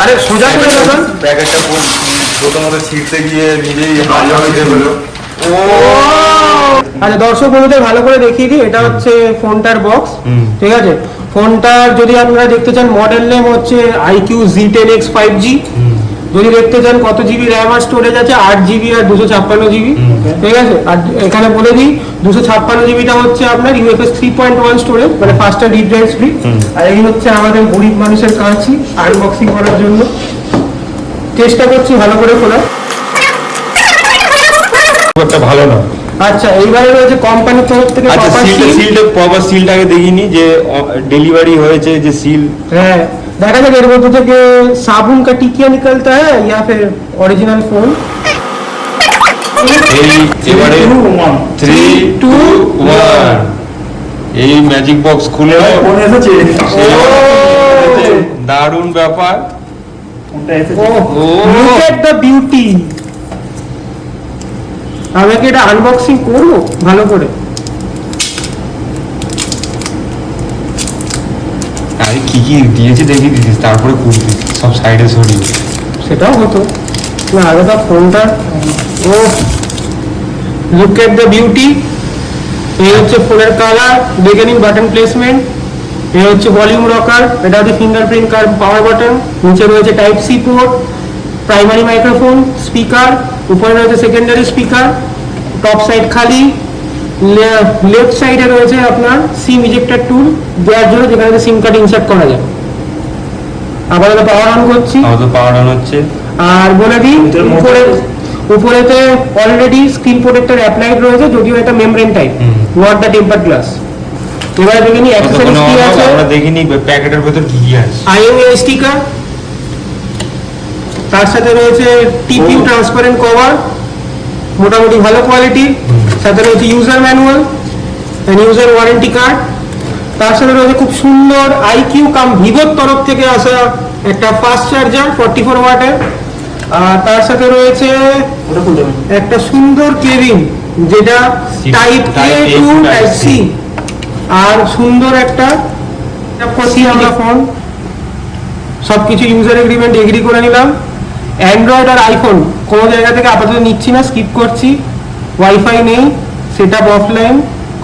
আরে সোজা করে দেবেন প্যাকেটটা প্রথমত ছিঁড়তে গিয়ে নিজেই ভালো হয়ে হলো। ও আচ্ছা, দর্শক বন্ধুদের ভালো করে দেখিয়ে দিই, এটা হচ্ছে ফোনটার বক্স। ঠিক আছে, ফোনটার যদি আপনারা দেখতে চান মডেল নেম হচ্ছে IQ Z10X 5G। যদি দেখতে চান কত জিবি র্যাম আর স্টোরেজ আছে, 8 GB আর 256 GB। ঠিক আছে, আর এখানে বলে দিই 256 GBটা হচ্ছে আপনার UFS 3.1 স্টোরেজ, মানে ফাস্টার রিড রাইট স্পিড। আর এই হচ্ছে আমাদের গরিব মানুষের কাছে আনবক্সিং করার জন্য চেষ্টা করছি ভালো করে খোলা। ভালো না। আচ্ছা, এইবারে রয়েছে কোম্পানির তরফ থেকে প্রপার সিলটাকে দেখিনি যে ডেলিভারি হয়েছে যে সিল। হ্যাঁ, দেখা যাক এর মধ্যে থেকে साबुन का टिकिया निकलता है या फिर ओरिजिनल फोन। এবারে 3 2 1 এই ম্যাজিক বক্স খুলে ফোন এসেছে। দারুণ ব্যাপার। ফোনটা এসেছে। Look at the beauty. আমি কি এটা আনবক্সিং করব ভালো করে? আরে কি কি দিয়েছে দেখি দিস, তারপরে খুলবি সব সাইডে সরিয়ে। সেটাও হতো না, আগে তো ফোনটা। ও লুক এট দ্য বিউটি। এই হচ্ছে ফোনের কালার, দেখে নিন বাটন প্লেসমেন্ট। এই হচ্ছে ভলিউম রকার, এটা হচ্ছে ফিঙ্গারপ্রিন্ট কার পাওয়ার বাটন। নিচে রয়েছে type C port, primary microphone, speaker, উপরে রয়েছে সেকেন্ডারি স্পিকার, টপ সাইড খালি। লেফট সাইডে রয়েছে আপনার সিম ইজেক্টর টুল দেওয়ার জন্য, যেখানে সিম কার্ড ইনসার্ট করা যায়। আবার এটা পাওয়ার অন করছি, পাওয়ার অন হচ্ছে। আর বলে দিই উপরেতে অলরেডি স্ক্রিন প্রোটেক্টর অ্যাপ্লাইড রয়েছে, যদিও এটা membrane type, not the tempered glass. এবারে দেখে নিই অ্যাকসেসরিজ কি আছে। আমরা দেখিনি প্যাকেটের ভিতর কি কি আছে। IMEI স্টিকার, তার সাথে রয়েছে TPU ট্রান্সপারেন্ট কভার, মোটামুটি ভালো কোয়ালিটি। সাথে রয়েছে user manual and user warranty card. তার সাথে রয়েছে খুব সুন্দর IQ কাম ভিভোর তরফ থেকে আসা একটা ফাস্ট চার্জার 44 ওয়াটের। আর তার সাথে রয়েছে একটা সুন্দর কেবিন, যেটা type A to type C। আর সুন্দর একটা আমরা ফোন সবকিছু ইউজার এগ্রিমেন্ট এগ্রি করে নিলাম। অ্যান্ড্রয়েড আর আইফোন কোনো জায়গা থেকে আপাতত নিচ্ছি না, স্কিপ করছি। ওয়াইফাই নেই, সেটআপ অফলাইন,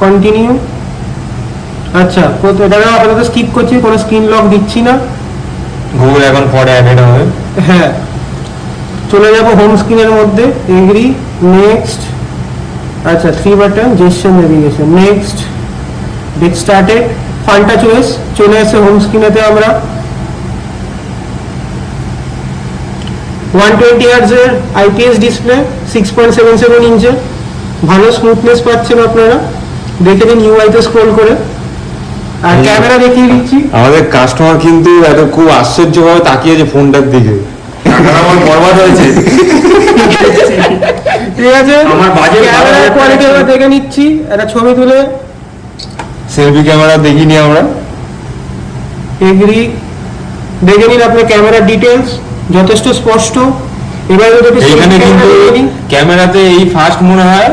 কন্টিনিউ। আচ্ছা, এটা আপাতত স্কিপ করছি, কোনো স্ক্রিন লক দিচ্ছি না। গুগল এখন পরে অ্যাড হবে। হ্যাঁ, চলে যাব হোম স্ক্রিনের মধ্যে, এগ্রি, নেক্সট। আচ্ছা, 3 button gesture navigation, next, get started. ফান্টা চয়েস চলে আসে হোম স্ক্রিনেতে। আমরা 120 Hz এর IPS ডিসপ্লে, 6.77 ইঞ্চের, ভালো স্মুথনেস পাচ্ছেন আপনারা, দেখে নিন UI তে স্ক্রল করে। আর ক্যামেরা দেখিয়ে দিচ্ছি। আমাদের কাস্টমার কিন্তু এত খুব আশ্চর্যভাবে তাকিয়েছে ফোনটার দিকে। আমার বরবাদ হয়েছে। ঠিক আছে, আমার বাজেট ক্যামেরার কোয়ালিটি আমরা দেখে নিচ্ছি, একটা ছবি তুলে। সেলফি ক্যামেরা দেখিনি আমরা। এগ্রি, দেখে নিন আপনার ক্যামেরার ডিটেলস যথেষ্ট স্পষ্ট। এবারে যদি এখানে কিন্তু ক্যামেরাতে এই ফার্স্ট মনে হয়।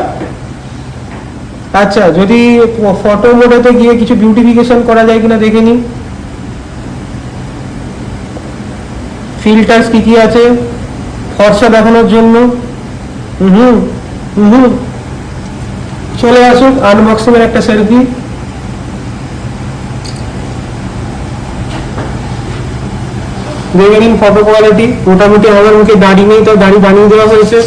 আচ্ছা, যদি ফটো মোডেতে গিয়ে কিছু বিউটিফিকেশন করা যায় কিনা দেখে নিন। ফিল্টার্স কি কি আছে ফর্সা দেখানোর জন্য। চলে আসুক আনবক্সিং এর একটা সেলফি। দেখে নিন ফটো কোয়ালিটি, মোটামুটি আমার মুখে দাড়ি নেই, তো দাড়ি বানিয়ে দেওয়া হয়েছে।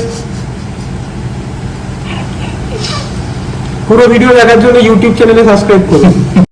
পুরো ভিডিও দেখার জন্য ইউটিউব চ্যানেলে সাবস্ক্রাইব করুন।